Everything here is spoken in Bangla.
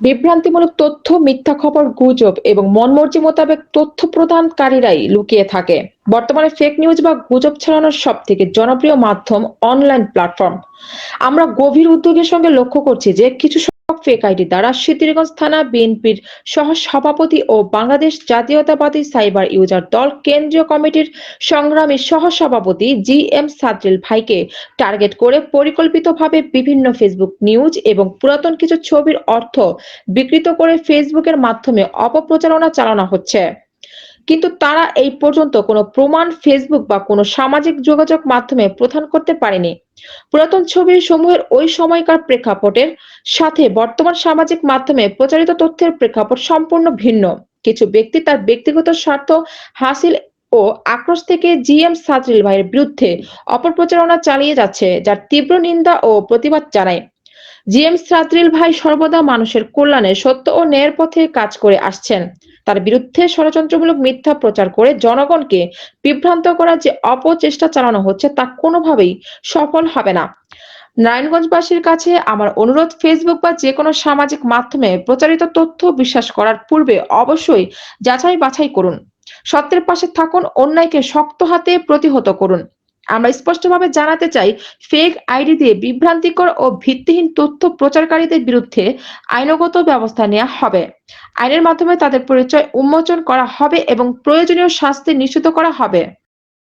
বিভ্রান্তিমূলক তথ্য, মিথ্যা খবর, গুজব এবং মনমর্জি মোতাবেক তথ্য প্রদানকারীরাই লুকিয়ে থাকে। বর্তমানে ফেক নিউজ বা গুজব ছড়ানোর সবথেকে জনপ্রিয় মাধ্যম অনলাইন প্ল্যাটফর্ম। আমরা গভীর উদ্বেগের সঙ্গে লক্ষ্য করছি যে কিছু ফেক আইডি দ্বারা সিদ্ধিরগঞ্জ থানা বিএনপির সহ সভাপতি ও বাংলাদেশ জাতীয়তাবাদী সাইবার ইউজার দল কেন্দ্রীয় কমিটির সংগ্রামী সহ সভাপতি জি এম সাদরিল ভাইকে টার্গেট করে পরিকল্পিতভাবে বিভিন্ন ফেসবুক নিউজ এবং পুরাতন কিছু ছবির অর্থ বিকৃত করে ফেসবুকের মাধ্যমে অপপ্রচারণা চালানো হচ্ছে। কিন্তু তারা এই পর্যন্ত কোনো প্রমাণ ফেসবুক বা কোনো সামাজিক যোগাযোগ মাধ্যমে প্রদান করতে পারেনি। পুরাতন ছবি সমূহের ওই সময়কার প্রেক্ষাপটের সাথে বর্তমান সামাজিক মাধ্যমে প্রচারিত তথ্যের প্রেক্ষাপট সম্পূর্ণ ভিন্ন। কিছু ব্যক্তি তার ব্যক্তিগত স্বার্থ হাসিল ও আক্রোশ থেকে জি এম সাদরিল ভাইয়ের বিরুদ্ধে অপপ্রচারণা চালিয়ে যাচ্ছে, যার তীব্র নিন্দা ও প্রতিবাদ জানায়। জি এম সাদরিল ভাই সর্বদা মানুষের কল্যাণে সত্য ও ন্যায়ের পথে কাজ করে আসছেন। তার বিরুদ্ধে ষড়যন্ত্রমূলক মিথ্যা প্রচার করে জনগণকে বিভ্রান্ত করার যে অপচেষ্টা চালানো হচ্ছে তা কোনোভাবেই সফল হবে না। নারায়ণগঞ্জবাসীর কাছে আমার অনুরোধ, ফেসবুক বা যে কোনো সামাজিক মাধ্যমে প্রচারিত তথ্য বিশ্বাস করার পূর্বে অবশ্যই যাচাই বাছাই করুন। সত্যের পাশে থাকুন, অন্যায়কে শক্ত হাতে প্রতিহত করুন। আমরা স্পষ্টভাবে জানাতে চাই, ফেক আইডি দিয়ে বিভ্রান্তিকর ও ভিত্তিহীন তথ্য প্রচারকারীদের বিরুদ্ধে আইনগত ব্যবস্থা নেওয়া হবে। আইনের মাধ্যমে তাদের পরিচয় উন্মোচন করা হবে এবং প্রয়োজনীয় শাস্তি নিশ্চিত করা হবে।